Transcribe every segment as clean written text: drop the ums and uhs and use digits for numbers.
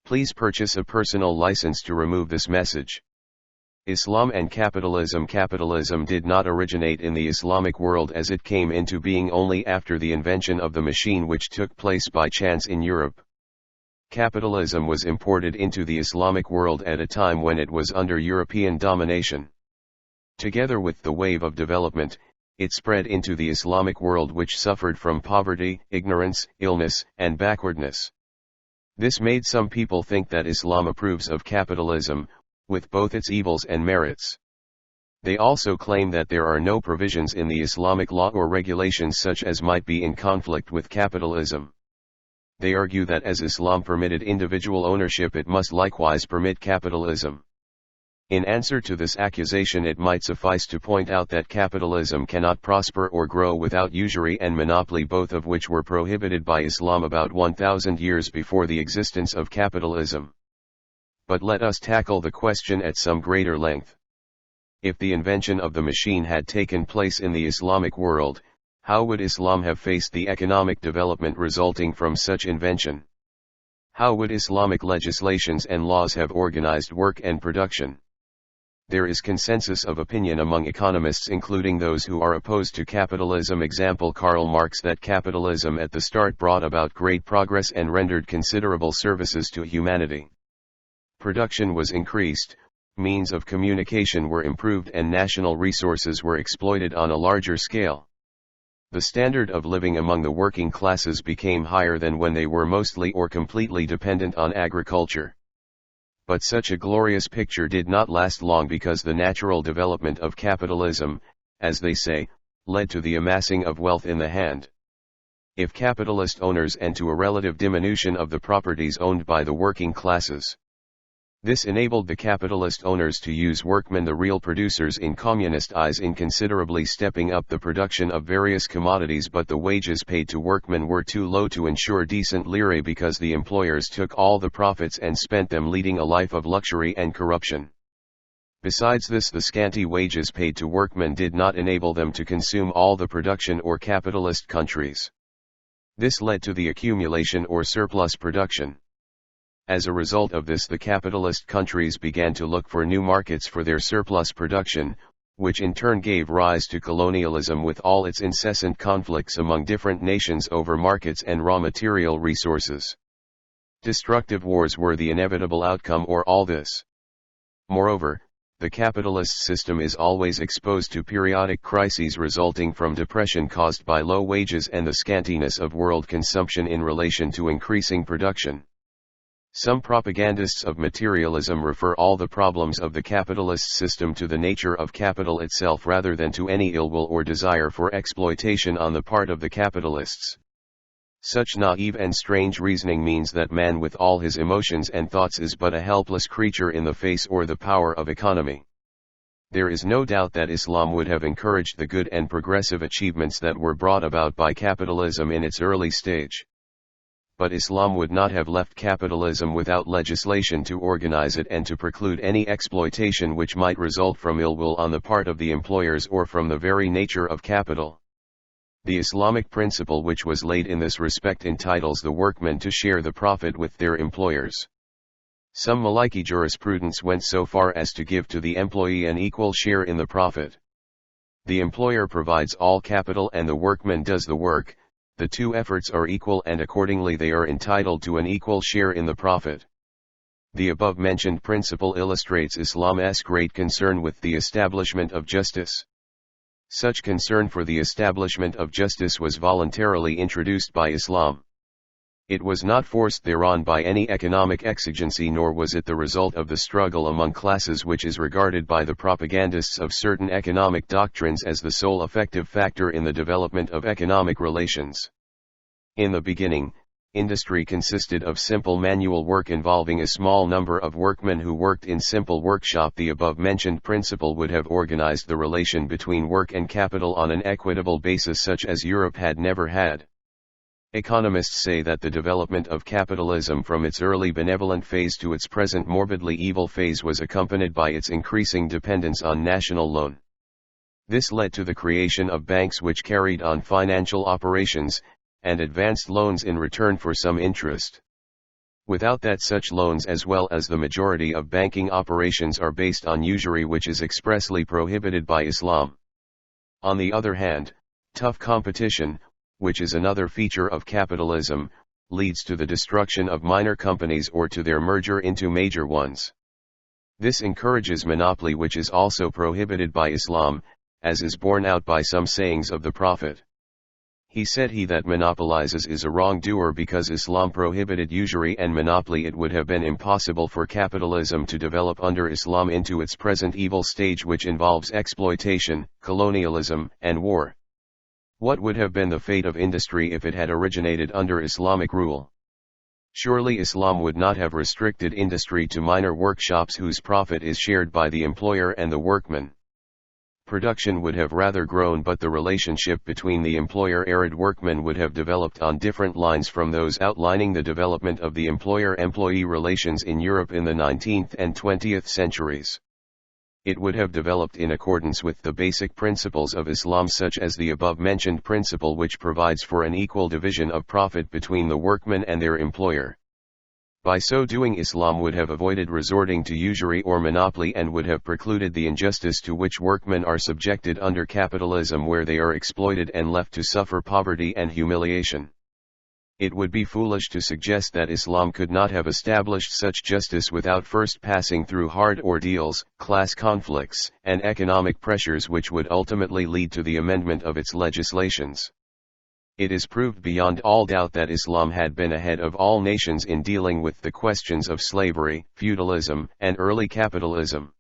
Please purchase a personal license to remove this message. Islam and capitalism. Capitalism did not originate in the Islamic world, as it came into being only after the invention of the machine, which took place by chance in Europe. Capitalism was imported into the Islamic world at a time when it was under European domination. Together with the wave of development, it spread into the Islamic world, which suffered from poverty, ignorance, illness, and backwardness. This made some people think that Islam approves of capitalism, with both its evils and merits. They also claim that there are no provisions in the Islamic law or regulations such as might be in conflict with capitalism. They argue that as Islam permitted individual ownership, it must likewise permit capitalism. In answer to this accusation, it might suffice to point out that capitalism cannot prosper or grow without usury and monopoly, both of which were prohibited by Islam about 1,000 years before the existence of capitalism. But let us tackle the question at some greater length. If the invention of the machine had taken place in the Islamic world, how would Islam have faced the economic development resulting from such invention? How would Islamic legislations and laws have organized work and production? There is consensus of opinion among economists, including those who are opposed to capitalism. Example: Karl Marx, that capitalism at the start brought about great progress and rendered considerable services to humanity. Production was increased, means of communication were improved, and national resources were exploited on a larger scale. The standard of living among the working classes became higher than when they were mostly or completely dependent on agriculture. But such a glorious picture did not last long, because the natural development of capitalism, as they say, led to the amassing of wealth in the hand. If capitalist owners, and to a relative diminution of the properties owned by the working classes. This enabled the capitalist owners to use workmen, the real producers in communist eyes, in considerably stepping up the production of various commodities, but the wages paid to workmen were too low to ensure decent lire, because the employers took all the profits and spent them, leading a life of luxury and corruption. Besides this, the scanty wages paid to workmen did not enable them to consume all the production or capitalist countries. This led to the accumulation or surplus production. As a result of this, the capitalist countries began to look for new markets for their surplus production, which in turn gave rise to colonialism, with all its incessant conflicts among different nations over markets and raw material resources. Destructive wars were the inevitable outcome of all this. Moreover, the capitalist system is always exposed to periodic crises resulting from depression caused by low wages and the scantiness of world consumption in relation to increasing production. Some propagandists of materialism refer all the problems of the capitalist system to the nature of capital itself, rather than to any ill will or desire for exploitation on the part of the capitalists. Such naive and strange reasoning means that man, with all his emotions and thoughts, is but a helpless creature in the face or the power of economy. There is no doubt that Islam would have encouraged the good and progressive achievements that were brought about by capitalism in its early stage. But Islam would not have left capitalism without legislation to organize it and to preclude any exploitation which might result from ill will on the part of the employers or from the very nature of capital. The Islamic principle which was laid in this respect entitles the workmen to share the profit with their employers. Some Maliki jurisprudence went so far as to give to the employee an equal share in the profit. The employer provides all capital and the workman does the work. The two efforts are equal, and accordingly they are entitled to an equal share in the profit. The above-mentioned principle illustrates Islam's great concern with the establishment of justice. Such concern for the establishment of justice was voluntarily introduced by Islam. It was not forced thereon by any economic exigency, nor was it the result of the struggle among classes, which is regarded by the propagandists of certain economic doctrines as the sole effective factor in the development of economic relations. In the beginning, industry consisted of simple manual work involving a small number of workmen who worked in simple workshop. The above-mentioned principle would have organized the relation between work and capital on an equitable basis such as Europe had never had. Economists say that the development of capitalism from its early benevolent phase to its present morbidly evil phase was accompanied by its increasing dependence on national loan. This led to the creation of banks which carried on financial operations, and advanced loans in return for some interest. Without that, such loans as well as the majority of banking operations are based on usury, which is expressly prohibited by Islam. On the other hand, tough competition, which is another feature of capitalism, leads to the destruction of minor companies or to their merger into major ones. This encourages monopoly, which is also prohibited by Islam, as is borne out by some sayings of the Prophet. He said, "He that monopolizes is a wrongdoer." Because Islam prohibited usury and monopoly, it would have been impossible for capitalism to develop under Islam into its present evil stage, which involves exploitation, colonialism, and war. What would have been the fate of industry if it had originated under Islamic rule? Surely Islam would not have restricted industry to minor workshops whose profit is shared by the employer and the workman. Production would have rather grown, but the relationship between the employer-arid workman would have developed on different lines from those outlining the development of the employer-employee relations in Europe in the 19th and 20th centuries. It would have developed in accordance with the basic principles of Islam, such as the above-mentioned principle, which provides for an equal division of profit between the workmen and their employer. By so doing, Islam would have avoided resorting to usury or monopoly, and would have precluded the injustice to which workmen are subjected under capitalism, where they are exploited and left to suffer poverty and humiliation. It would be foolish to suggest that Islam could not have established such justice without first passing through hard ordeals, class conflicts, and economic pressures, which would ultimately lead to the amendment of its legislations. It is proved beyond all doubt that Islam had been ahead of all nations in dealing with the questions of slavery, feudalism, and early capitalism.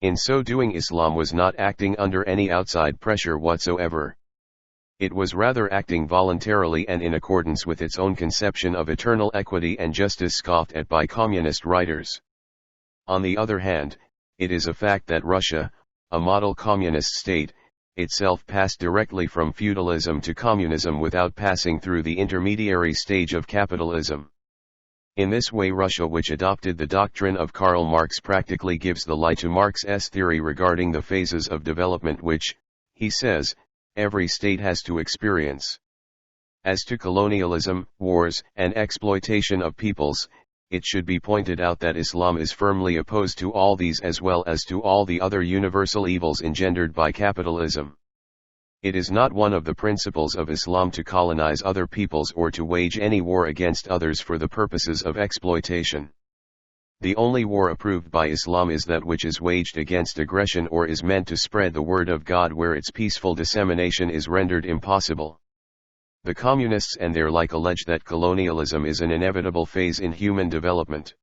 In so doing, Islam was not acting under any outside pressure whatsoever. It was rather acting voluntarily and in accordance with its own conception of eternal equity and justice, scoffed at by communist writers. On the other hand, it is a fact that Russia, a model communist state, itself passed directly from feudalism to communism without passing through the intermediary stage of capitalism. In this way, Russia, which adopted the doctrine of Karl Marx, practically gives the lie to Marx's theory regarding the phases of development which, he says, every state has to experience. As to colonialism, wars, and exploitation of peoples, it should be pointed out that Islam is firmly opposed to all these, as well as to all the other universal evils engendered by capitalism. It is not one of the principles of Islam to colonize other peoples or to wage any war against others for the purposes of exploitation. The only war approved by Islam is that which is waged against aggression or is meant to spread the word of God, where its peaceful dissemination is rendered impossible. The communists and their like allege that colonialism is an inevitable phase in human development.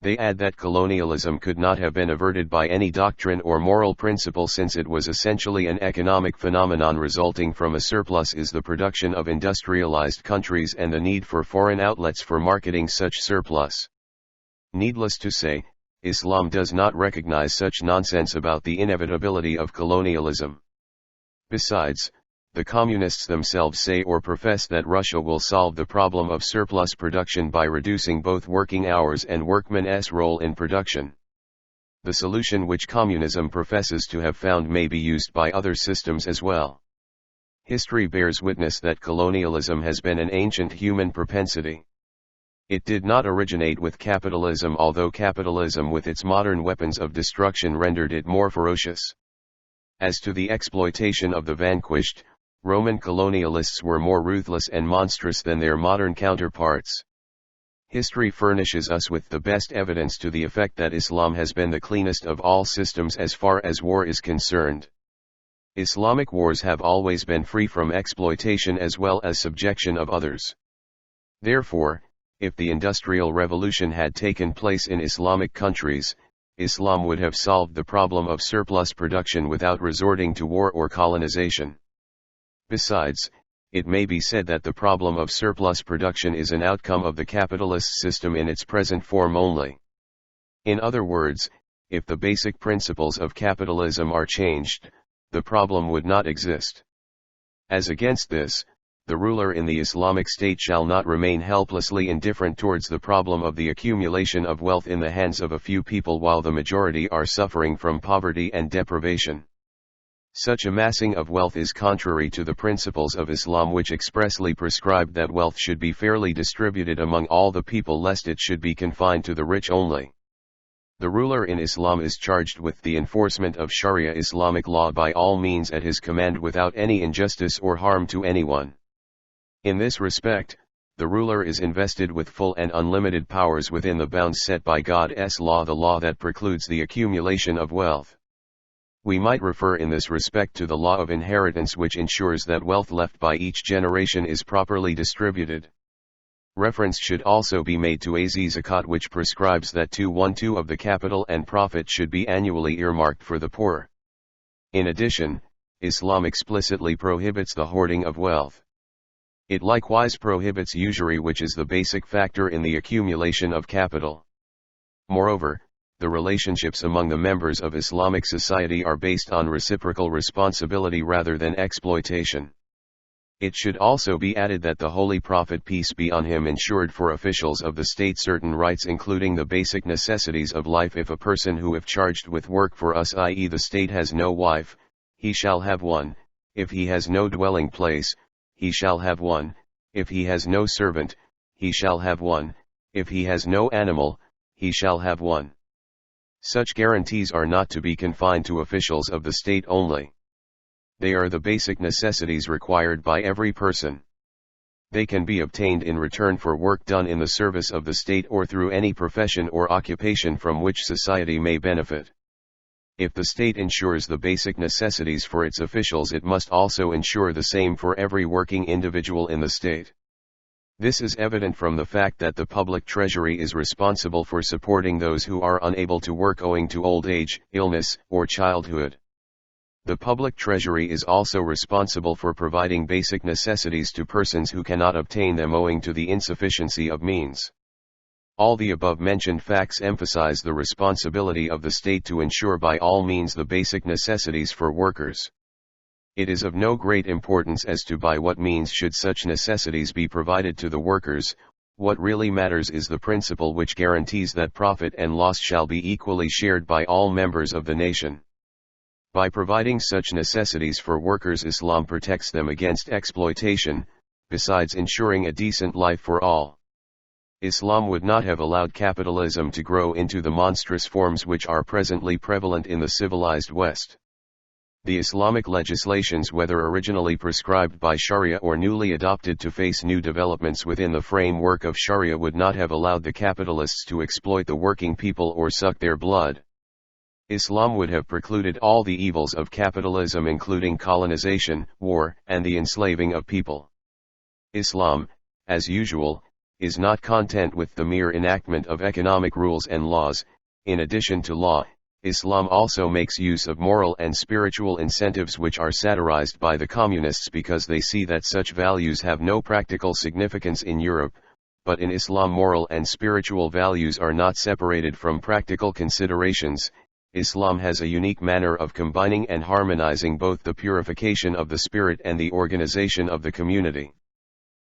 They add that colonialism could not have been averted by any doctrine or moral principle, since it was essentially an economic phenomenon resulting from a surplus is the production of industrialized countries and the need for foreign outlets for marketing such surplus. Needless to say, Islam does not recognize such nonsense about the inevitability of colonialism. Besides, the communists themselves say or profess that Russia will solve the problem of surplus production by reducing both working hours and workmen's role in production. The solution which communism professes to have found may be used by other systems as well. History bears witness that colonialism has been an ancient human propensity. It did not originate with capitalism, although capitalism with its modern weapons of destruction rendered it more ferocious. As to the exploitation of the vanquished, Roman colonialists were more ruthless and monstrous than their modern counterparts. History furnishes us with the best evidence to the effect that Islam has been the cleanest of all systems as far as war is concerned. Islamic wars have always been free from exploitation as well as subjection of others. Therefore, if the Industrial Revolution had taken place in Islamic countries, Islam would have solved the problem of surplus production without resorting to war or colonization. Besides, it may be said that the problem of surplus production is an outcome of the capitalist system in its present form only. In other words, if the basic principles of capitalism are changed, the problem would not exist. As against this, the ruler in the Islamic State shall not remain helplessly indifferent towards the problem of the accumulation of wealth in the hands of a few people while the majority are suffering from poverty and deprivation. Such amassing of wealth is contrary to the principles of Islam, which expressly prescribe that wealth should be fairly distributed among all the people, lest it should be confined to the rich only. The ruler in Islam is charged with the enforcement of Sharia Islamic law by all means at his command without any injustice or harm to anyone. In this respect, the ruler is invested with full and unlimited powers within the bounds set by God's law, the law that precludes the accumulation of wealth. We might refer in this respect to the law of inheritance, which ensures that wealth left by each generation is properly distributed. Reference should also be made to zakat, which prescribes that 2/12 of the capital and profit should be annually earmarked for the poor. In addition, Islam explicitly prohibits the hoarding of wealth. It likewise prohibits usury, which is the basic factor in the accumulation of capital. Moreover, the relationships among the members of Islamic society are based on reciprocal responsibility rather than exploitation. It should also be added that the Holy Prophet, peace be on him, ensured for officials of the state certain rights, including the basic necessities of life. If a person who, if charged with work for us, i.e. the state, has no wife, he shall have one; if he has no dwelling place, he shall have one; if he has no servant, he shall have one; if he has no animal, he shall have one. Such guarantees are not to be confined to officials of the state only. They are the basic necessities required by every person. They can be obtained in return for work done in the service of the state or through any profession or occupation from which society may benefit. If the state ensures the basic necessities for its officials, it must also ensure the same for every working individual in the state. This is evident from the fact that the public treasury is responsible for supporting those who are unable to work owing to old age, illness, or childhood. The public treasury is also responsible for providing basic necessities to persons who cannot obtain them owing to the insufficiency of means. All the above-mentioned facts emphasize the responsibility of the state to ensure by all means the basic necessities for workers. It is of no great importance as to by what means should such necessities be provided to the workers. What really matters is the principle which guarantees that profit and loss shall be equally shared by all members of the nation. By providing such necessities for workers, Islam protects them against exploitation, besides ensuring a decent life for all. Islam would not have allowed capitalism to grow into the monstrous forms which are presently prevalent in the civilized West. The Islamic legislations, whether originally prescribed by Sharia or newly adopted to face new developments within the framework of Sharia, would not have allowed the capitalists to exploit the working people or suck their blood. Islam would have precluded all the evils of capitalism, including colonization, war, and the enslaving of people. Islam, as usual, is not content with the mere enactment of economic rules and laws. In addition to law, Islam also makes use of moral and spiritual incentives which are satirized by the communists because they see that such values have no practical significance in Europe, but in Islam moral and spiritual values are not separated from practical considerations. Islam has a unique manner of combining and harmonizing both the purification of the spirit and the organization of the community.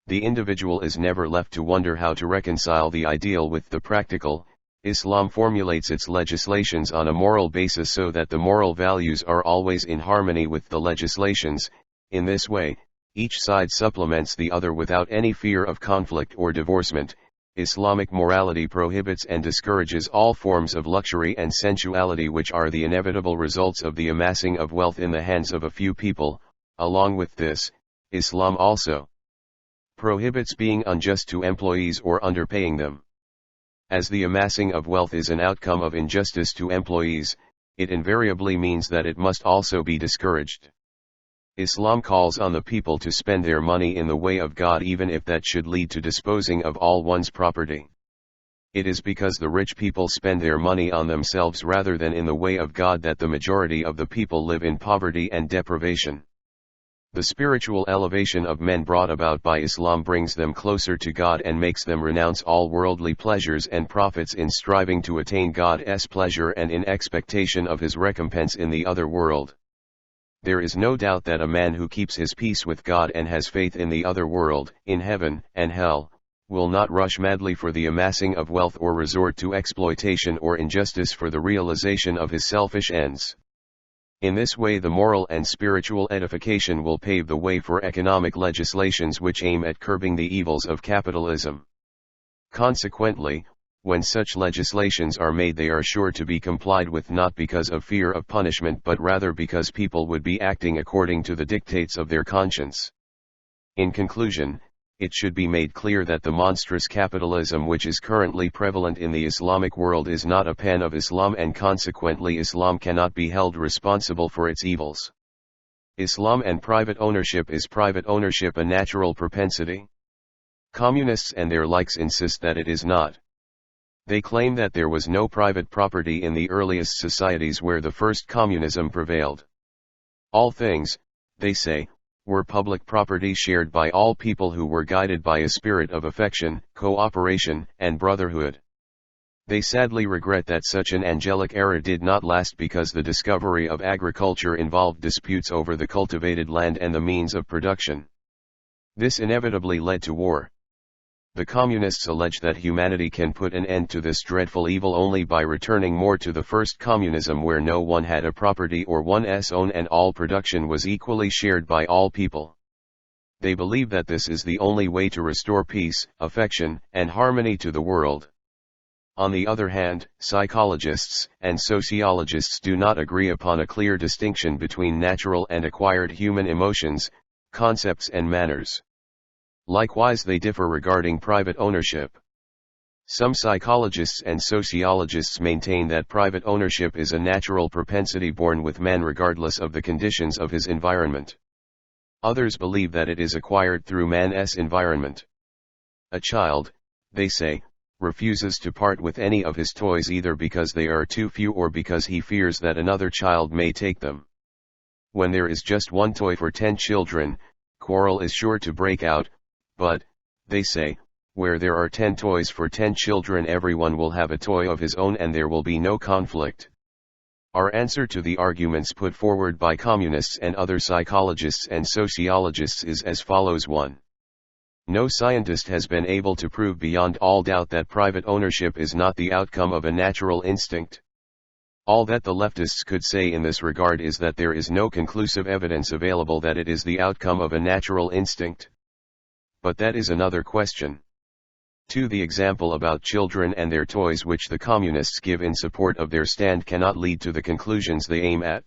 The individual is never left to wonder how to reconcile the ideal with the practical. Islam formulates its legislations on a moral basis so that the moral values are always in harmony with the legislations. In this way, each side supplements the other without any fear of conflict or divorcement. Islamic morality prohibits and discourages all forms of luxury and sensuality which are the inevitable results of the amassing of wealth in the hands of a few people. Along with this, Islam also prohibits being unjust to employees or underpaying them. As the amassing of wealth is an outcome of injustice to employees, it invariably means that it must also be discouraged. Islam calls on the people to spend their money in the way of God, even if that should lead to disposing of all one's property. It is because the rich people spend their money on themselves rather than in the way of God that the majority of the people live in poverty and deprivation. The spiritual elevation of men brought about by Islam brings them closer to God and makes them renounce all worldly pleasures and profits in striving to attain God's pleasure and in expectation of his recompense in the other world. There is no doubt that a man who keeps his peace with God and has faith in the other world, in heaven and hell, will not rush madly for the amassing of wealth or resort to exploitation or injustice for the realization of his selfish ends. In this way the moral and spiritual edification will pave the way for economic legislations which aim at curbing the evils of capitalism. Consequently, when such legislations are made they are sure to be complied with not because of fear of punishment but rather because people would be acting according to the dictates of their conscience. In conclusion, it should be made clear that the monstrous capitalism which is currently prevalent in the Islamic world is not a pen of Islam, and consequently Islam cannot be held responsible for its evils. Islam and private ownership. Is private ownership a natural propensity? Communists and their likes insist that it is not. They claim that there was no private property in the earliest societies where the first communism prevailed. All things, they say, were public property shared by all people who were guided by a spirit of affection, cooperation, and brotherhood. They sadly regret that such an angelic era did not last because the discovery of agriculture involved disputes over the cultivated land and the means of production. This inevitably led to war. The communists allege that humanity can put an end to this dreadful evil only by returning more to the first communism where no one had a property or one's own and all production was equally shared by all people. They believe that this is the only way to restore peace, affection, and harmony to the world. On the other hand, psychologists and sociologists do not agree upon a clear distinction between natural and acquired human emotions, concepts and manners. Likewise they differ regarding private ownership. Some psychologists and sociologists maintain that private ownership is a natural propensity born with man regardless of the conditions of his environment. Others believe that it is acquired through man's environment. A child, they say, refuses to part with any of his toys either because they are too few or because he fears that another child may take them. When there is just one toy for 10 children, quarrel is sure to break out. But, they say, where there are 10 toys for 10 children everyone will have a toy of his own and there will be no conflict. Our answer to the arguments put forward by communists and other psychologists and sociologists is as follows. 1. No scientist has been able to prove beyond all doubt that private ownership is not the outcome of a natural instinct. All that the leftists could say in this regard is that there is no conclusive evidence available that it is the outcome of a natural instinct. But that is another question. 2. The example about children and their toys which the communists give in support of their stand cannot lead to the conclusions they aim at.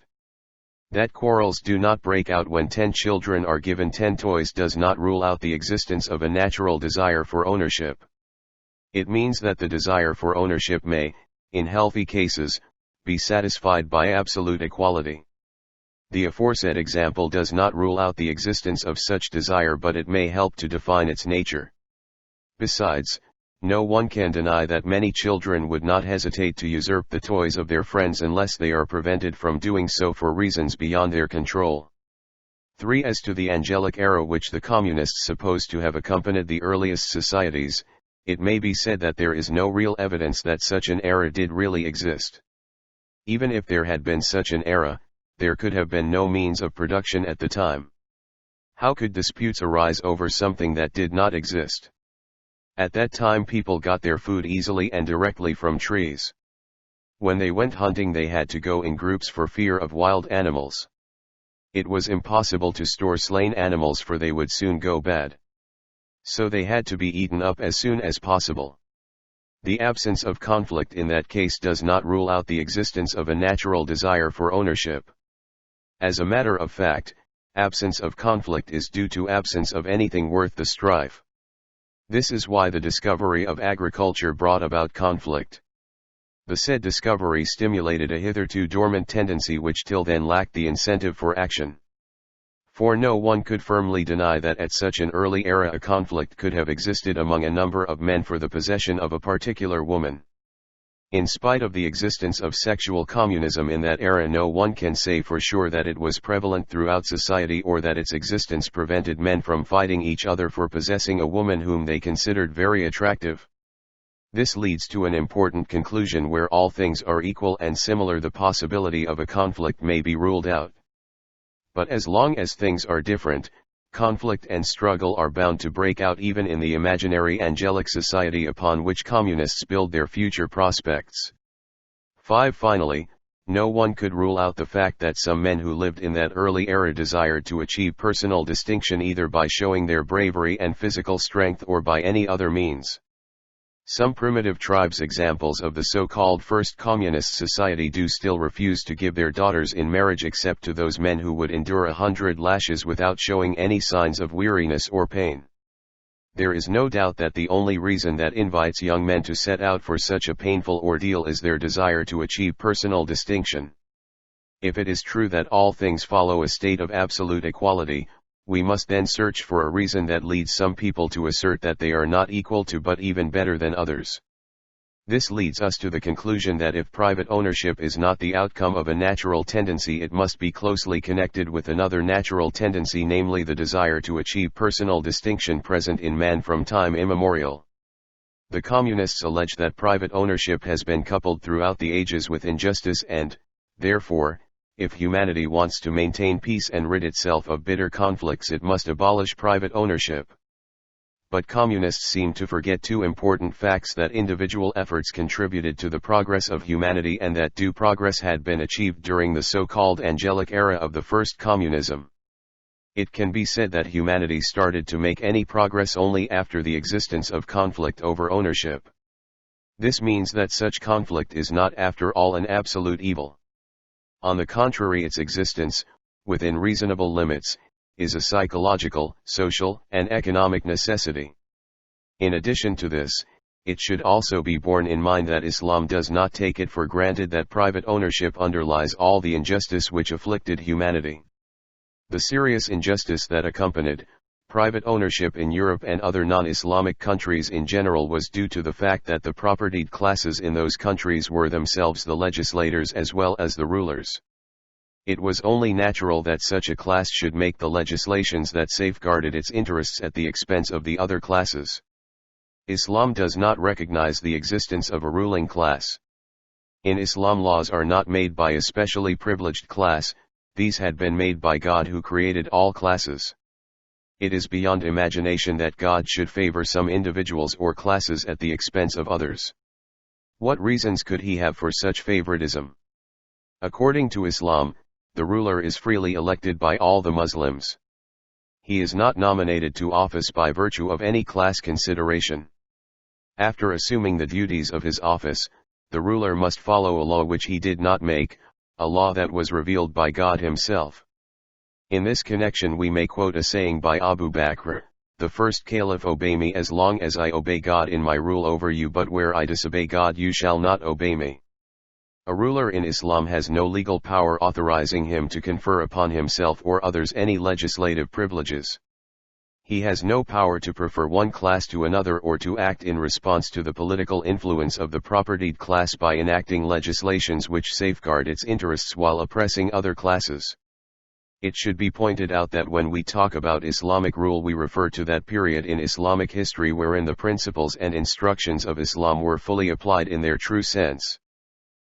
That quarrels do not break out when 10 children are given 10 toys does not rule out the existence of a natural desire for ownership. It means that the desire for ownership may, in healthy cases, be satisfied by absolute equality. The aforesaid example does not rule out the existence of such desire, but it may help to define its nature. Besides, no one can deny that many children would not hesitate to usurp the toys of their friends unless they are prevented from doing so for reasons beyond their control. 3. As to the angelic era which the communists suppose to have accompanied the earliest societies, it may be said that there is no real evidence that such an era did really exist. Even if there had been such an era, there could have been no means of production at the time. How could disputes arise over something that did not exist? At that time people got their food easily and directly from trees. When they went hunting they had to go in groups for fear of wild animals. It was impossible to store slain animals for they would soon go bad. So they had to be eaten up as soon as possible. The absence of conflict in that case does not rule out the existence of a natural desire for ownership. As a matter of fact, absence of conflict is due to absence of anything worth the strife. This is why the discovery of agriculture brought about conflict. The said discovery stimulated a hitherto dormant tendency which till then lacked the incentive for action. For no one could firmly deny that at such an early era a conflict could have existed among a number of men for the possession of a particular woman. In spite of the existence of sexual communism in that era, no one can say for sure that it was prevalent throughout society or that its existence prevented men from fighting each other for possessing a woman whom they considered very attractive. This leads to an important conclusion: where all things are equal and similar, the possibility of a conflict may be ruled out. But as long as things are different, conflict and struggle are bound to break out even in the imaginary angelic society upon which communists build their future prospects. 5. Finally, No one could rule out the fact that some men who lived in that early era desired to achieve personal distinction either by showing their bravery and physical strength or by any other means. Some primitive tribes examples of the so-called first communist society do still refuse to give their daughters in marriage except to those men who would endure 100 lashes without showing any signs of weariness or pain. There is no doubt that the only reason that invites young men to set out for such a painful ordeal is their desire to achieve personal distinction. If it is true that all things follow a state of absolute equality, we must then search for a reason that leads some people to assert that they are not equal to but even better than others. This leads us to the conclusion that if private ownership is not the outcome of a natural tendency, it must be closely connected with another natural tendency, namely the desire to achieve personal distinction present in man from time immemorial. The communists allege that private ownership has been coupled throughout the ages with injustice and, therefore, if humanity wants to maintain peace and rid itself of bitter conflicts, it must abolish private ownership. But communists seem to forget two important facts: that individual efforts contributed to the progress of humanity and that due progress had been achieved during the so-called Angelic Era of the first communism. It can be said that humanity started to make any progress only after the existence of conflict over ownership. This means that such conflict is not after all an absolute evil. On the contrary, its existence, within reasonable limits, is a psychological, social, and economic necessity. In addition to this, it should also be borne in mind that Islam does not take it for granted that private ownership underlies all the injustice which afflicted humanity. The serious injustice that accompanied private ownership in Europe and other non-Islamic countries in general was due to the fact that the propertied classes in those countries were themselves the legislators as well as the rulers. It was only natural that such a class should make the legislations that safeguarded its interests at the expense of the other classes. Islam does not recognize the existence of a ruling class. In Islam, laws are not made by a specially privileged class, these had been made by God who created all classes. It is beyond imagination that God should favor some individuals or classes at the expense of others. What reasons could he have for such favoritism? According to Islam, the ruler is freely elected by all the Muslims. He is not nominated to office by virtue of any class consideration. After assuming the duties of his office, the ruler must follow a law which he did not make, a law that was revealed by God himself. In this connection we may quote a saying by Abu Bakr, "The first caliph: obey me as long as I obey God in my rule over you, but where I disobey God you shall not obey me." A ruler in Islam has no legal power authorizing him to confer upon himself or others any legislative privileges. He has no power to prefer one class to another or to act in response to the political influence of the propertied class by enacting legislations which safeguard its interests while oppressing other classes. It should be pointed out that when we talk about Islamic rule we refer to that period in Islamic history wherein the principles and instructions of Islam were fully applied in their true sense.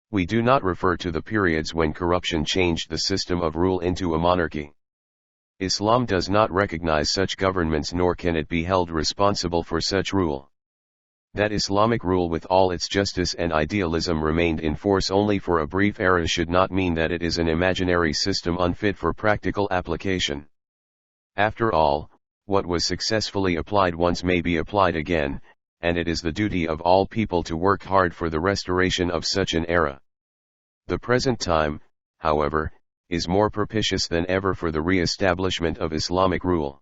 We do not refer to the periods when corruption changed the system of rule into a monarchy. Islam does not recognize such governments, nor can it be held responsible for such rule. That Islamic rule with all its justice and idealism remained in force only for a brief era should not mean that it is an imaginary system unfit for practical application. After all, what was successfully applied once may be applied again, and it is the duty of all people to work hard for the restoration of such an era. The present time, however, is more propitious than ever for the re-establishment of Islamic rule.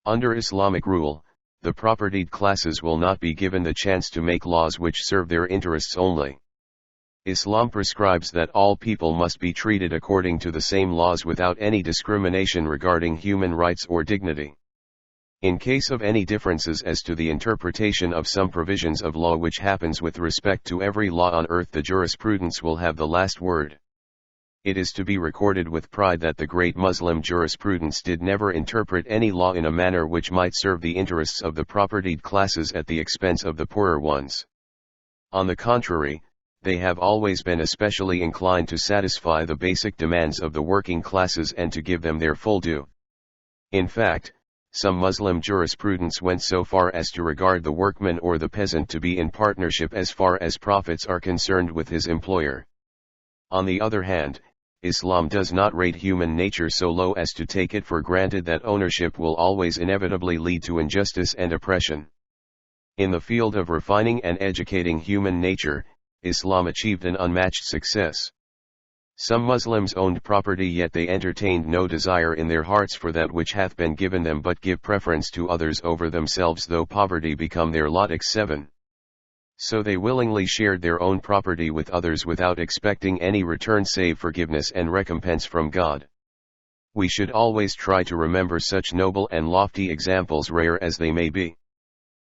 Under Islamic rule, the propertied classes will not be given the chance to make laws which serve their interests only. Islam prescribes that all people must be treated according to the same laws without any discrimination regarding human rights or dignity. In case of any differences as to the interpretation of some provisions of law, which happens with respect to every law on earth, the jurisprudence will have the last word. It is to be recorded with pride that the great Muslim jurisprudence did never interpret any law in a manner which might serve the interests of the propertied classes at the expense of the poorer ones. On the contrary, they have always been especially inclined to satisfy the basic demands of the working classes and to give them their full due. In fact, some Muslim jurisprudence went so far as to regard the workman or the peasant to be in partnership as far as profits are concerned with his employer. On the other hand, Islam does not rate human nature so low as to take it for granted that ownership will always inevitably lead to injustice and oppression. In the field of refining and educating human nature, Islam achieved an unmatched success. Some Muslims owned property, yet they entertained no desire in their hearts for that which hath been given them, but give preference to others over themselves, though poverty become their lot. 7. So they willingly shared their own property with others without expecting any return save forgiveness and recompense from God. We should always try to remember such noble and lofty examples, rare as they may be.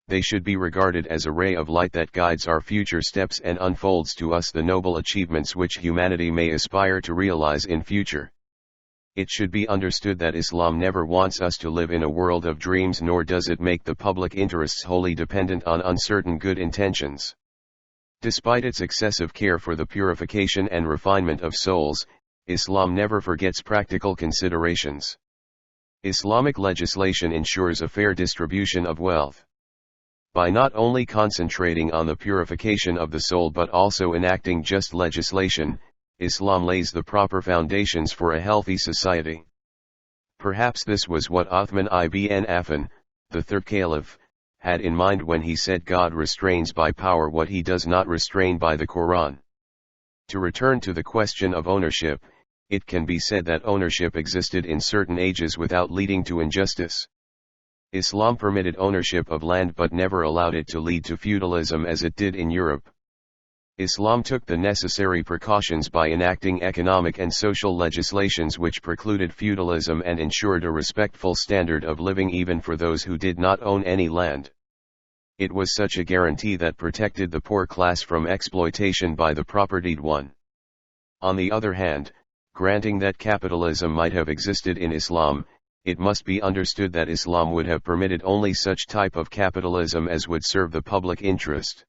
They should be regarded as a ray of light that guides our future steps and unfolds to us the noble achievements which humanity may aspire to realize in future. It should be understood that Islam never wants us to live in a world of dreams, nor does it make the public interests wholly dependent on uncertain good intentions. Despite its excessive care for the purification and refinement of souls, Islam never forgets practical considerations. Islamic legislation ensures a fair distribution of wealth. By not only concentrating on the purification of the soul but also enacting just legislation, Islam lays the proper foundations for a healthy society. Perhaps this was what Uthman ibn Affan, the third caliph, had in mind when he said God restrains by power what he does not restrain by the Quran. To return to the question of ownership, it can be said that ownership existed in certain ages without leading to injustice. Islam permitted ownership of land but never allowed it to lead to feudalism as it did in Europe. Islam took the necessary precautions by enacting economic and social legislations which precluded feudalism and ensured a respectful standard of living even for those who did not own any land. It was such a guarantee that protected the poor class from exploitation by the propertied one. On the other hand, granting that capitalism might have existed in Islam, it must be understood that Islam would have permitted only such type of capitalism as would serve the public interest.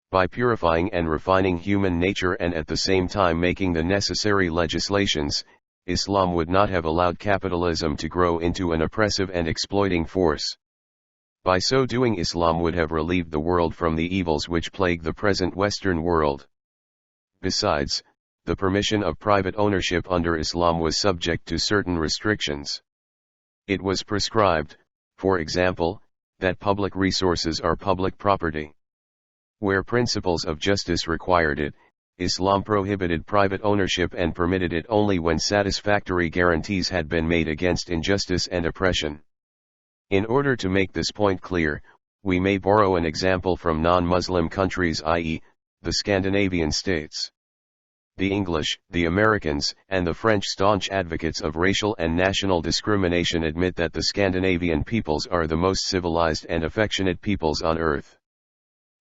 By purifying and refining human nature and at the same time making the necessary legislations, Islam would not have allowed capitalism to grow into an oppressive and exploiting force. By so doing, Islam would have relieved the world from the evils which plague the present Western world. Besides, the permission of private ownership under Islam was subject to certain restrictions. It was prescribed, for example, that public resources are public property. Where principles of justice required it, Islam prohibited private ownership and permitted it only when satisfactory guarantees had been made against injustice and oppression. In order to make this point clear, we may borrow an example from non-Muslim countries, i.e., the Scandinavian states. The English, the Americans, and the French, staunch advocates of racial and national discrimination, admit that the Scandinavian peoples are the most civilized and affectionate peoples on earth.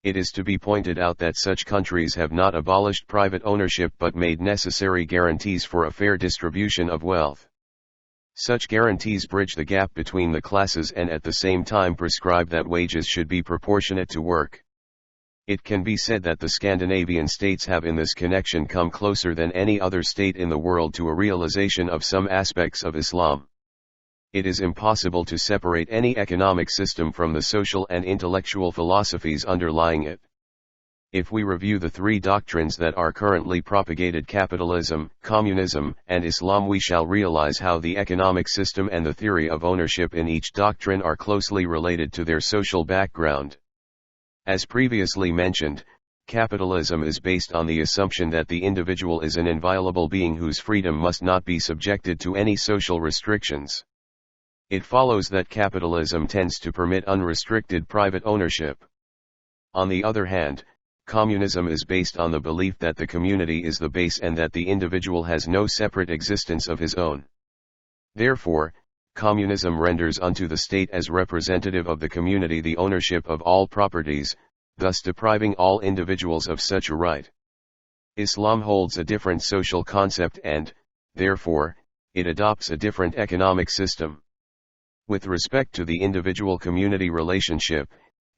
It is to be pointed out that such countries have not abolished private ownership but made necessary guarantees for a fair distribution of wealth. Such guarantees bridge the gap between the classes and at the same time prescribe that wages should be proportionate to work. It can be said that the Scandinavian states have in this connection come closer than any other state in the world to a realization of some aspects of Islam. It is impossible to separate any economic system from the social and intellectual philosophies underlying it. If we review the three doctrines that are currently propagated, capitalism, communism, and Islam, we shall realize how the economic system and the theory of ownership in each doctrine are closely related to their social background. As previously mentioned, capitalism is based on the assumption that the individual is an inviolable being whose freedom must not be subjected to any social restrictions. It follows that capitalism tends to permit unrestricted private ownership. On the other hand, communism is based on the belief that the community is the base and that the individual has no separate existence of his own. Therefore, communism renders unto the state as representative of the community the ownership of all properties, thus depriving all individuals of such a right. Islam holds a different social concept and, therefore, it adopts a different economic system. With respect to the individual-community relationship,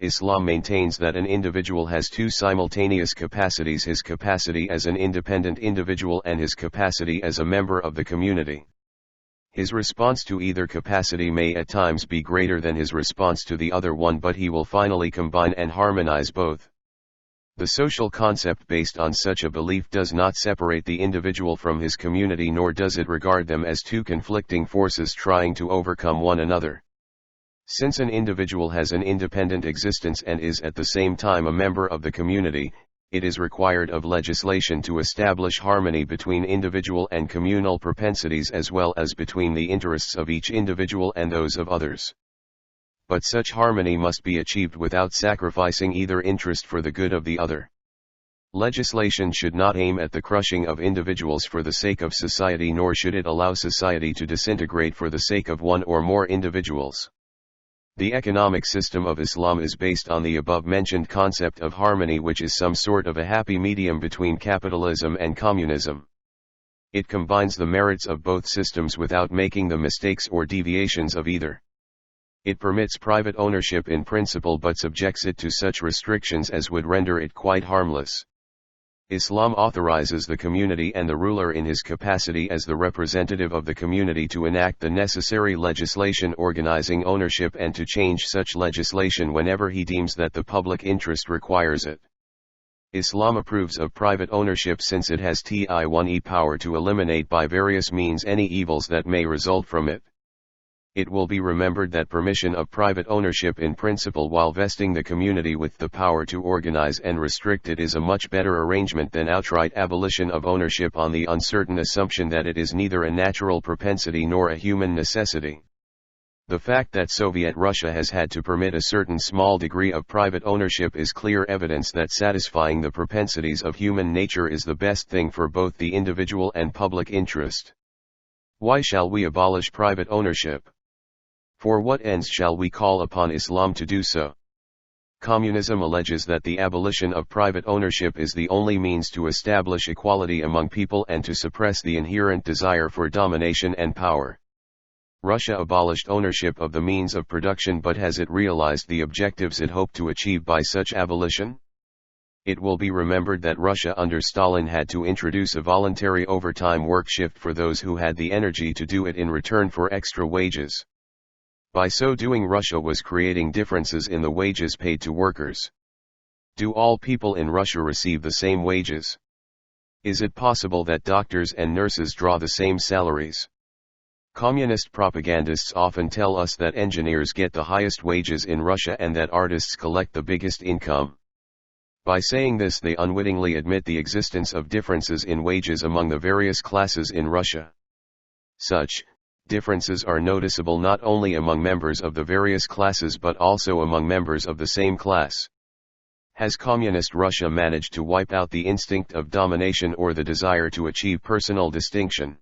Islam maintains that an individual has two simultaneous capacities: his capacity as an independent individual and his capacity as a member of the community. His response to either capacity may at times be greater than his response to the other one, but he will finally combine and harmonize both. The social concept based on such a belief does not separate the individual from his community, nor does it regard them as two conflicting forces trying to overcome one another. Since an individual has an independent existence and is at the same time a member of the community, it is required of legislation to establish harmony between individual and communal propensities as well as between the interests of each individual and those of others. But such harmony must be achieved without sacrificing either interest for the good of the other. Legislation should not aim at the crushing of individuals for the sake of society, nor should it allow society to disintegrate for the sake of one or more individuals. The economic system of Islam is based on the above-mentioned concept of harmony, which is some sort of a happy medium between capitalism and communism. It combines the merits of both systems without making the mistakes or deviations of either. It permits private ownership in principle but subjects it to such restrictions as would render it quite harmless. Islam authorizes the community and the ruler in his capacity as the representative of the community to enact the necessary legislation organizing ownership and to change such legislation whenever he deems that the public interest requires it. Islam approves of private ownership since it has the power to eliminate by various means any evils that may result from it. It will be remembered that permission of private ownership in principle while vesting the community with the power to organize and restrict it is a much better arrangement than outright abolition of ownership on the uncertain assumption that it is neither a natural propensity nor a human necessity. The fact that Soviet Russia has had to permit a certain small degree of private ownership is clear evidence that satisfying the propensities of human nature is the best thing for both the individual and public interest. Why shall we abolish private ownership? For what ends shall we call upon Islam to do so? Communism alleges that the abolition of private ownership is the only means to establish equality among people and to suppress the inherent desire for domination and power. Russia abolished ownership of the means of production, but has it realized the objectives it hoped to achieve by such abolition? It will be remembered that Russia under Stalin had to introduce a voluntary overtime work shift for those who had the energy to do it in return for extra wages. By so doing, Russia was creating differences in the wages paid to workers. Do all people in Russia receive the same wages? Is it possible that doctors and nurses draw the same salaries? Communist propagandists often tell us that engineers get the highest wages in Russia and that artists collect the biggest income. By saying this, they unwittingly admit the existence of differences in wages among the various classes in Russia. Such differences are noticeable not only among members of the various classes but also among members of the same class. Has communist Russia managed to wipe out the instinct of domination or the desire to achieve personal distinction?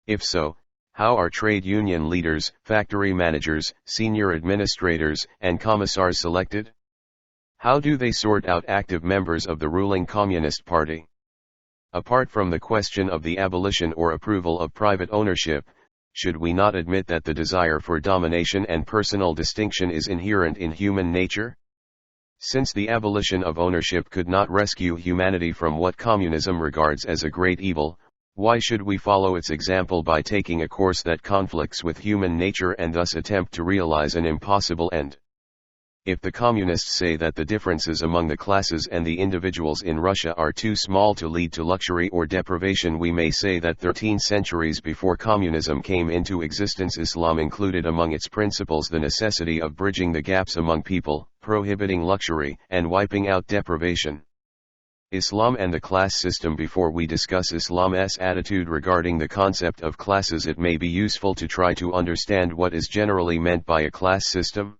If so, how are trade union leaders, factory managers, senior administrators, and commissars selected? How do they sort out active members of the ruling Communist Party? Apart from the question of the abolition or approval of private ownership, should we not admit that the desire for domination and personal distinction is inherent in human nature? Since the abolition of ownership could not rescue humanity from what communism regards as a great evil, why should we follow its example by taking a course that conflicts with human nature and thus attempt to realize an impossible end? If the communists say that the differences among the classes and the individuals in Russia are too small to lead to luxury or deprivation, we may say that 13 centuries before communism came into existence, Islam included among its principles the necessity of bridging the gaps among people, prohibiting luxury, and wiping out deprivation. Islam and the class system. Before we discuss Islam's attitude regarding the concept of classes, it may be useful to try to understand what is generally meant by a class system.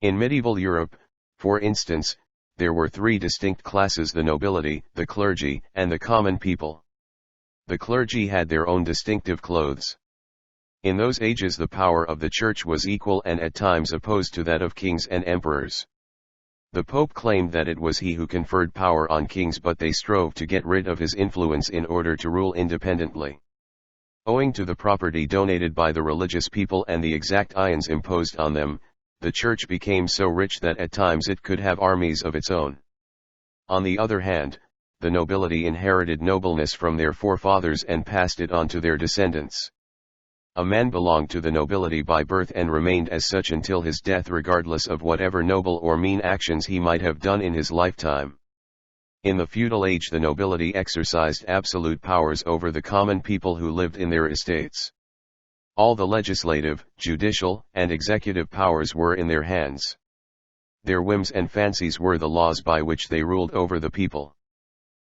In medieval Europe, for instance, there were three distinct classes: the nobility, the clergy, and the common people. The clergy had their own distinctive clothes. In those ages the power of the church was equal and at times opposed to that of kings and emperors. The Pope claimed that it was he who conferred power on kings, but they strove to get rid of his influence in order to rule independently. Owing to the property donated by the religious people and the exact ions imposed on them, the church became so rich that at times it could have armies of its own. On the other hand, the nobility inherited nobleness from their forefathers and passed it on to their descendants. A man belonged to the nobility by birth and remained as such until his death, regardless of whatever noble or mean actions he might have done in his lifetime. In the feudal age the nobility exercised absolute powers over the common people who lived in their estates. All the legislative, judicial, and executive powers were in their hands. Their whims and fancies were the laws by which they ruled over the people.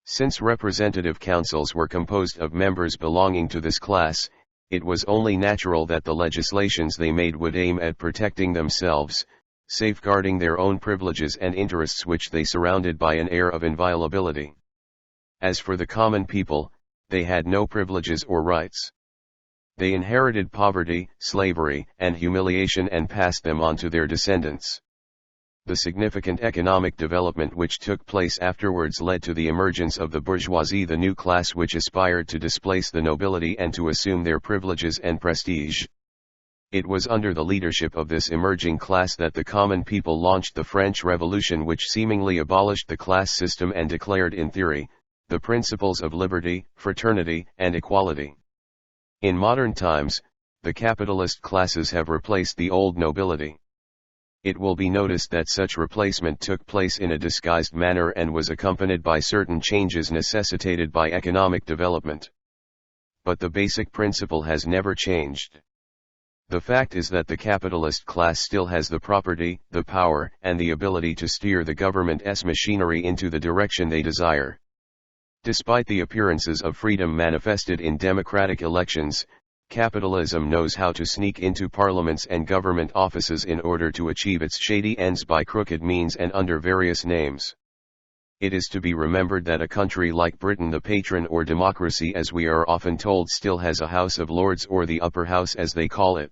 Since representative councils were composed of members belonging to this class, it was only natural that the legislations they made would aim at protecting themselves, safeguarding their own privileges and interests which they surrounded by an air of inviolability. As for the common people, they had no privileges or rights. They inherited poverty, slavery, and humiliation and passed them on to their descendants. The significant economic development which took place afterwards led to the emergence of the bourgeoisie, the new class which aspired to displace the nobility and to assume their privileges and prestige. It was under the leadership of this emerging class that the common people launched the French Revolution, which seemingly abolished the class system and declared in theory the principles of liberty, fraternity, and equality. In modern times, the capitalist classes have replaced the old nobility. It will be noticed that such replacement took place in a disguised manner and was accompanied by certain changes necessitated by economic development. But the basic principle has never changed. The fact is that the capitalist class still has the property, the power, and the ability to steer the government's machinery into the direction they desire. Despite the appearances of freedom manifested in democratic elections, capitalism knows how to sneak into parliaments and government offices in order to achieve its shady ends by crooked means and under various names. It is to be remembered that a country like Britain, the patron or democracy as we are often told, still has a House of Lords, or the upper house as they call it.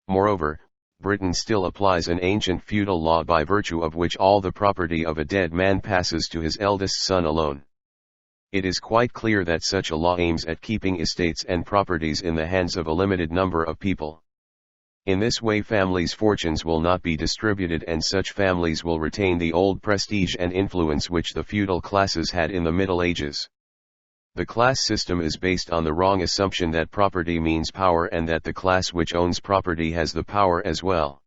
Moreover, Britain still applies an ancient feudal law by virtue of which all the property of a dead man passes to his eldest son alone. It is quite clear that such a law aims at keeping estates and properties in the hands of a limited number of people. In this way families' fortunes will not be distributed, and such families will retain the old prestige and influence which the feudal classes had in the Middle Ages. The class system is based on the wrong assumption that property means power and that the class which owns property has the power as well.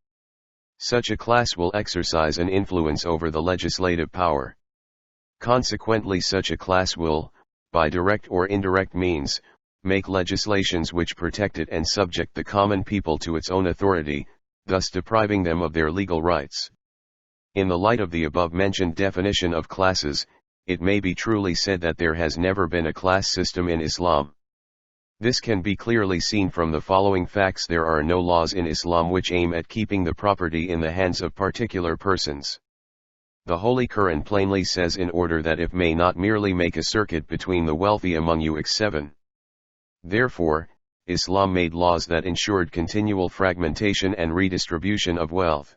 Such a class will exercise an influence over the legislative power. Consequently, such a class will, by direct or indirect means, make legislations which protect it and subject the common people to its own authority, thus depriving them of their legal rights. In the light of the above-mentioned definition of classes, it may be truly said that there has never been a class system in Islam. This can be clearly seen from the following facts. There are no laws in Islam which aim at keeping the property in the hands of particular persons. The Holy Quran plainly says, in order that it may not merely make a circuit between the wealthy among you. X 7. Therefore, Islam made laws that ensured continual fragmentation and redistribution of wealth.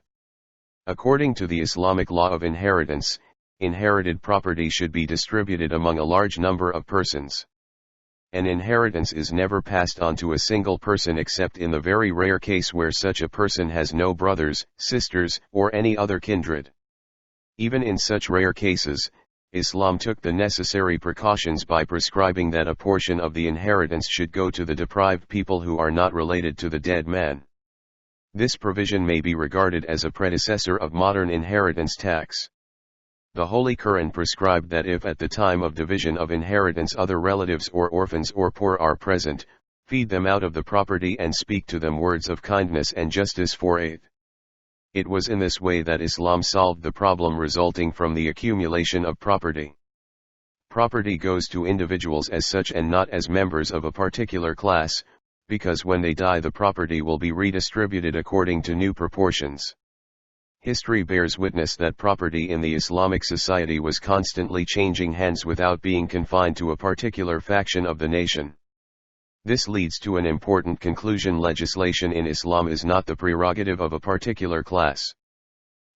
According to the Islamic Law of Inheritance, inherited property should be distributed among a large number of persons. An inheritance is never passed on to a single person except in the very rare case where such a person has no brothers, sisters, or any other kindred. Even in such rare cases, Islam took the necessary precautions by prescribing that a portion of the inheritance should go to the deprived people who are not related to the dead man. This provision may be regarded as a predecessor of modern inheritance tax. The Holy Quran prescribed that if at the time of division of inheritance other relatives or orphans or poor are present, feed them out of the property and speak to them words of kindness and justice for aid. It was in this way that Islam solved the problem resulting from the accumulation of property. Property goes to individuals as such and not as members of a particular class, because when they die the property will be redistributed according to new proportions. History bears witness that property in the Islamic society was constantly changing hands without being confined to a particular faction of the nation. This leads to an important conclusion: legislation in Islam is not the prerogative of a particular class.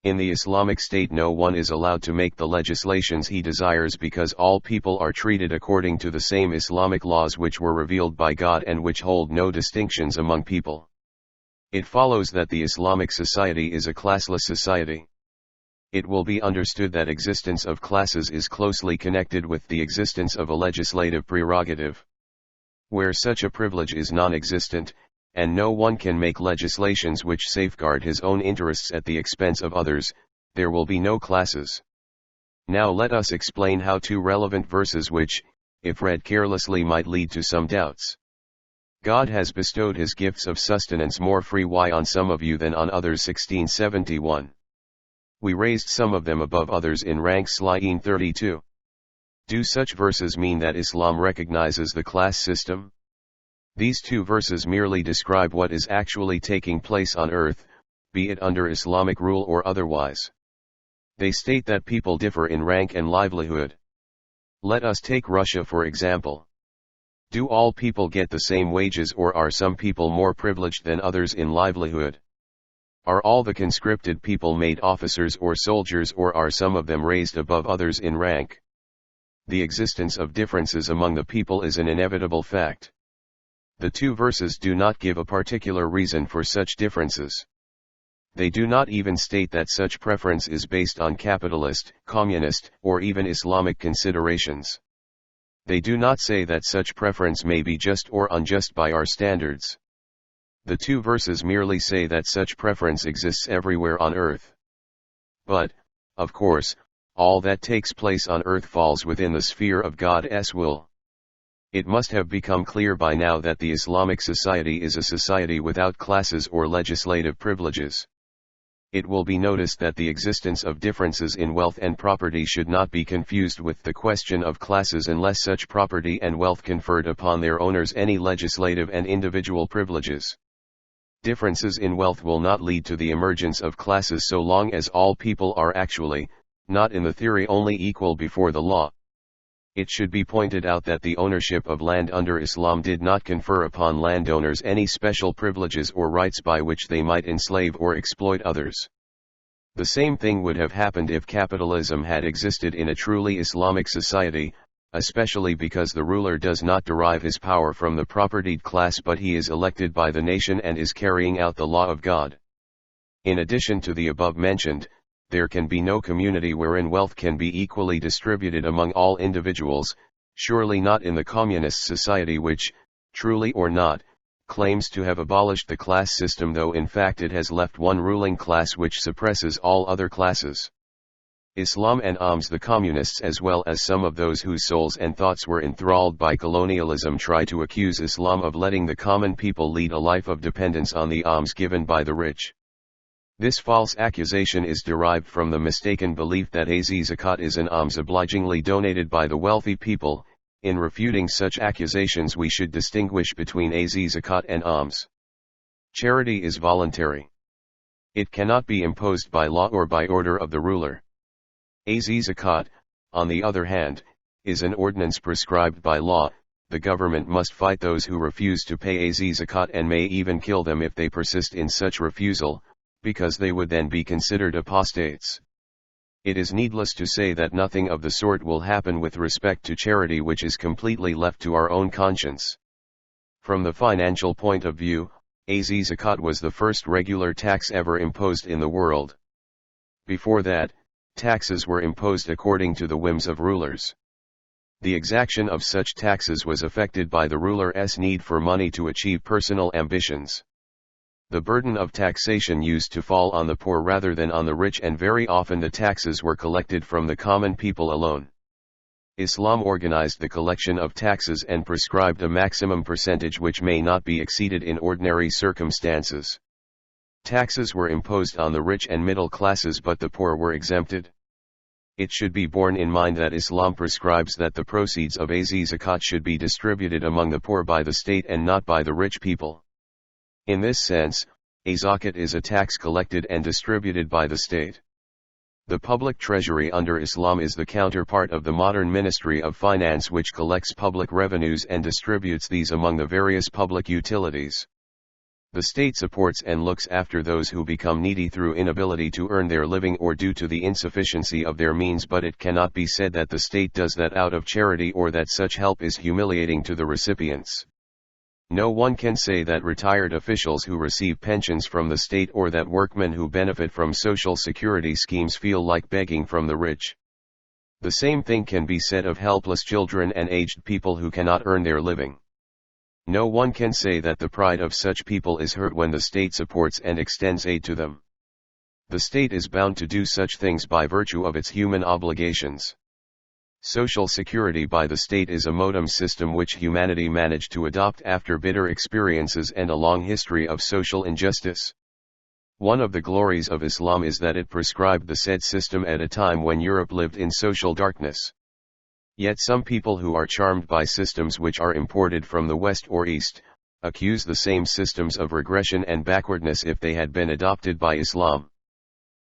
In the Islamic State no one is allowed to make the legislations he desires because all people are treated according to the same Islamic laws which were revealed by God and which hold no distinctions among people. It follows that the Islamic society is a classless society. It will be understood that existence of classes is closely connected with the existence of a legislative prerogative. Where such a privilege is non-existent, and no one can make legislations which safeguard his own interests at the expense of others, there will be no classes. Now let us explain how two relevant verses which, if read carelessly, might lead to some doubts. God has bestowed his gifts of sustenance more free on some of you than on others. 1671. We raised some of them above others in rank. 32. Do such verses mean that Islam recognizes the class system? These two verses merely describe what is actually taking place on earth, be it under Islamic rule or otherwise. They state that people differ in rank and livelihood. Let us take Russia for example. Do all people get the same wages, or are some people more privileged than others in livelihood? Are all the conscripted people made officers or soldiers, or are some of them raised above others in rank? The existence of differences among the people is an inevitable fact. The two verses do not give a particular reason for such differences. They do not even state that such preference is based on capitalist, communist, or even Islamic considerations. They do not say that such preference may be just or unjust by our standards. The two verses merely say that such preference exists everywhere on earth. But, of course, all that takes place on earth falls within the sphere of God's will. It must have become clear by now that the Islamic society is a society without classes or legislative privileges. It will be noticed that the existence of differences in wealth and property should not be confused with the question of classes unless such property and wealth conferred upon their owners any legislative and individual privileges. Differences in wealth will not lead to the emergence of classes so long as all people are actually, not in the theory only, equal before the law. It should be pointed out that the ownership of land under Islam did not confer upon landowners any special privileges or rights by which they might enslave or exploit others. The same thing would have happened if capitalism had existed in a truly Islamic society, especially because the ruler does not derive his power from the propertied class, but he is elected by the nation and is carrying out the law of God. In addition to the above mentioned, there can be no community wherein wealth can be equally distributed among all individuals, surely not in the communist society which, truly or not, claims to have abolished the class system, though in fact it has left one ruling class which suppresses all other classes. Islam and Alms, the communists as well as some of those whose souls and thoughts were enthralled by colonialism, try to accuse Islam of letting the common people lead a life of dependence on the alms given by the rich. This false accusation is derived from the mistaken belief that zakat is an alms obligingly donated by the wealthy people. In refuting such accusations, we should distinguish between zakat and alms. Charity is voluntary. It cannot be imposed by law or by order of the ruler. Zakat, on the other hand, is an ordinance prescribed by law. The government must fight those who refuse to pay zakat and may even kill them if they persist in such refusal, because they would then be considered apostates. It is needless to say that nothing of the sort will happen with respect to charity, which is completely left to our own conscience. From the financial point of view, zakat was the first regular tax ever imposed in the world. Before that, taxes were imposed according to the whims of rulers. The exaction of such taxes was affected by the ruler's need for money to achieve personal ambitions. The burden of taxation used to fall on the poor rather than on the rich, and very often the taxes were collected from the common people alone. Islam organized the collection of taxes and prescribed a maximum percentage which may not be exceeded in ordinary circumstances. Taxes were imposed on the rich and middle classes, but the poor were exempted. It should be borne in mind that Islam prescribes that the proceeds of zakat should be distributed among the poor by the state and not by the rich people. In this sense, zakat is a tax collected and distributed by the state. The public treasury under Islam is the counterpart of the modern Ministry of Finance, which collects public revenues and distributes these among the various public utilities. The state supports and looks after those who become needy through inability to earn their living or due to the insufficiency of their means, but it cannot be said that the state does that out of charity or that such help is humiliating to the recipients. No one can say that retired officials who receive pensions from the state or that workmen who benefit from social security schemes feel like begging from the rich. The same thing can be said of helpless children and aged people who cannot earn their living. No one can say that the pride of such people is hurt when the state supports and extends aid to them. The state is bound to do such things by virtue of its human obligations. Social security by the state is a modem system which humanity managed to adopt after bitter experiences and a long history of social injustice. One of the glories of Islam is that it prescribed the said system at a time when Europe lived in social darkness. Yet some people who are charmed by systems which are imported from the West or East, accuse the same systems of regression and backwardness if they had been adopted by Islam.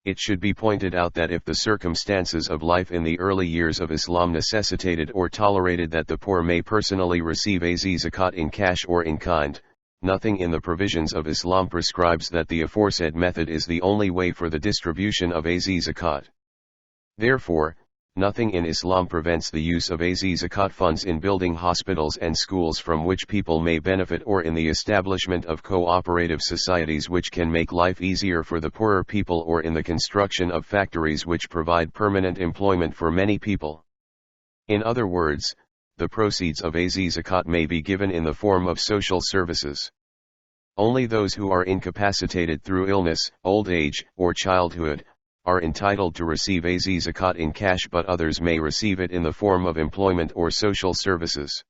It should be pointed out that if the circumstances of life in the early years of Islam necessitated or tolerated that the poor may personally receive a zakat in cash or in kind, nothing in the provisions of Islam prescribes that the aforesaid method is the only way for the distribution of a zakat. Therefore, nothing in Islam prevents the use of a zakat funds in building hospitals and schools from which people may benefit, or in the establishment of cooperative societies which can make life easier for the poorer people, or in the construction of factories which provide permanent employment for many people. In other words, the proceeds of a zakat may be given in the form of social services. Only those who are incapacitated through illness, old age, or childhood are entitled to receive a zakat in cash, but others may receive it in the form of employment or social services.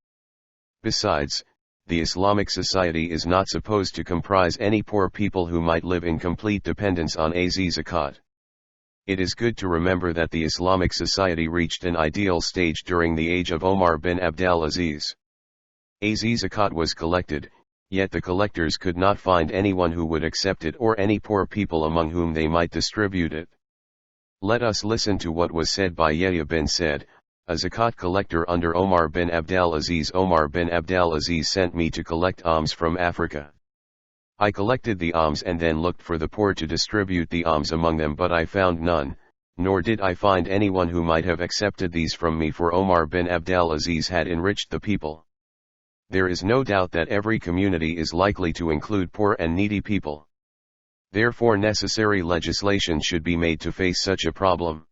Besides, the Islamic society is not supposed to comprise any poor people who might live in complete dependence on a zakat. It is good to remember that the Islamic society reached an ideal stage during the age of Omar bin Abdul Aziz. A zakat was collected, yet the collectors could not find anyone who would accept it, or any poor people among whom they might distribute it. Let us listen to what was said by Yahya bin Said, a zakat collector under Omar bin Abdul Aziz. Omar bin Abdul Aziz sent me to collect alms from Africa. I collected the alms and then looked for the poor to distribute the alms among them, but I found none, nor did I find anyone who might have accepted these from me, for Omar bin Abdul Aziz had enriched the people. There is no doubt that every community is likely to include poor and needy people. Therefore, necessary legislation should be made to face such a problem.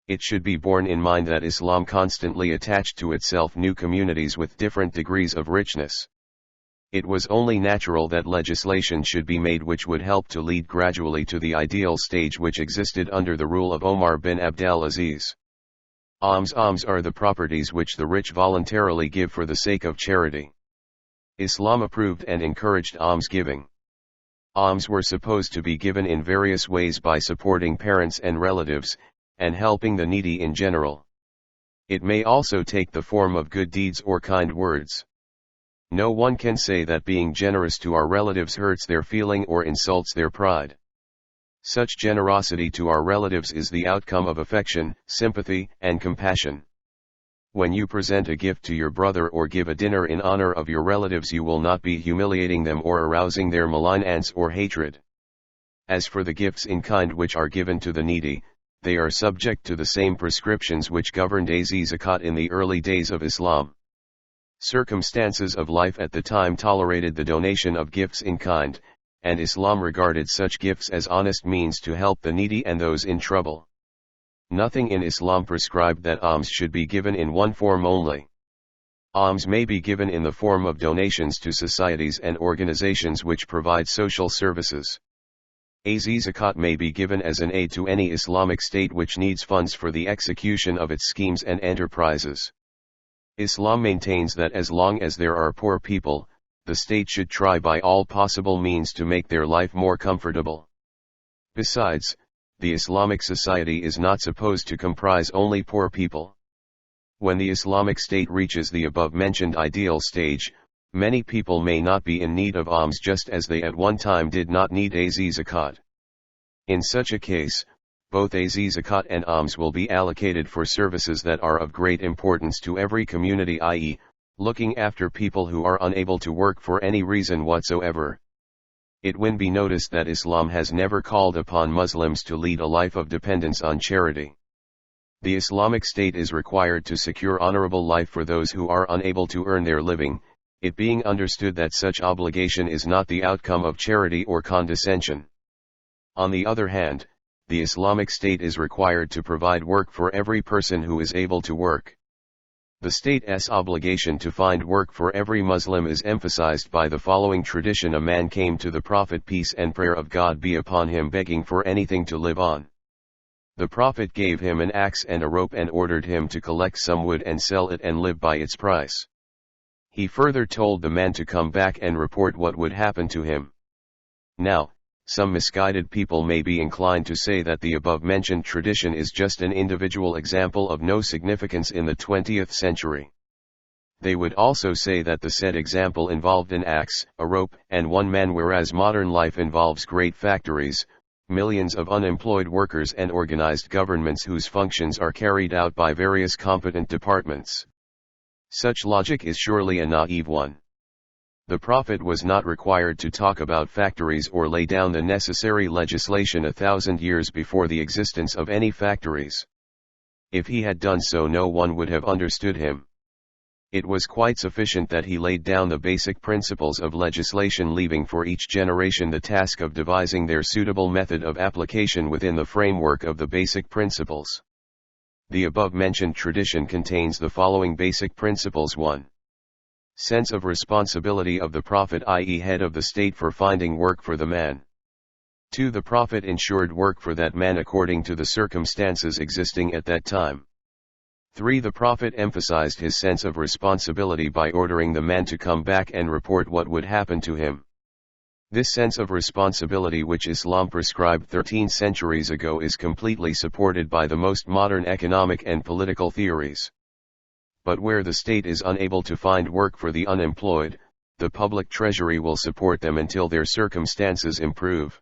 It should be borne in mind that Islam constantly attached to itself new communities with different degrees of richness. It was only natural that legislation should be made which would help to lead gradually to the ideal stage which existed under the rule of Omar bin Abdul Aziz. Alms are the properties which the rich voluntarily give for the sake of charity. Islam approved and encouraged alms giving. Alms were supposed to be given in various ways by supporting parents and relatives, and helping the needy in general. It may also take the form of good deeds or kind words. No one can say that being generous to our relatives hurts their feeling or insults their pride. Such generosity to our relatives is the outcome of affection, sympathy, and compassion. When you present a gift to your brother or give a dinner in honor of your relatives, you will not be humiliating them or arousing their malignance or hatred. As for the gifts in kind which are given to the needy, they are subject to the same prescriptions which governed a zakat in the early days of Islam. Circumstances of life at the time tolerated the donation of gifts in kind, and Islam regarded such gifts as honest means to help the needy and those in trouble. Nothing in Islam prescribed that alms should be given in one form only. Alms may be given in the form of donations to societies and organizations which provide social services. A zakat may be given as an aid to any Islamic state which needs funds for the execution of its schemes and enterprises. Islam maintains that as long as there are poor people, the state should try by all possible means to make their life more comfortable. Besides, the Islamic society is not supposed to comprise only poor people. When the Islamic State reaches the above-mentioned ideal stage, many people may not be in need of alms, just as they at one time did not need a zakat. In such a case, both a zakat and alms will be allocated for services that are of great importance to every community, i.e., looking after people who are unable to work for any reason whatsoever. It will be noticed that Islam has never called upon Muslims to lead a life of dependence on charity. The Islamic State is required to secure honorable life for those who are unable to earn their living, it being understood that such obligation is not the outcome of charity or condescension. On the other hand, the Islamic State is required to provide work for every person who is able to work. The state's obligation to find work for every Muslim is emphasized by the following tradition. A man came to the Prophet, peace and prayer of God be upon him, begging for anything to live on. The Prophet gave him an axe and a rope and ordered him to collect some wood and sell it and live by its price. He further told the man to come back and report what would happen to him. Now, some misguided people may be inclined to say that the above-mentioned tradition is just an individual example of no significance in the 20th century. They would also say that the said example involved an axe, a rope, and one man, whereas modern life involves great factories, millions of unemployed workers, and organized governments whose functions are carried out by various competent departments. Such logic is surely a naive one. The Prophet was not required to talk about factories or lay down the necessary legislation 1,000 years before the existence of any factories. If he had done so, no one would have understood him. It was quite sufficient that he laid down the basic principles of legislation, leaving for each generation the task of devising their suitable method of application within the framework of the basic principles. The above-mentioned tradition contains the following basic principles. 1. Sense of responsibility of the Prophet, i.e. head of the state, for finding work for the man. 2. The Prophet ensured work for that man according to the circumstances existing at that time. 3. The Prophet emphasized his sense of responsibility by ordering the man to come back and report what would happen to him. This sense of responsibility, which Islam prescribed 13 centuries ago, is completely supported by the most modern economic and political theories. But where the state is unable to find work for the unemployed, the public treasury will support them until their circumstances improve.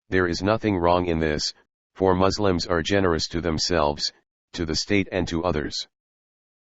There is nothing wrong in this, for Muslims are generous to themselves, to the state and to others.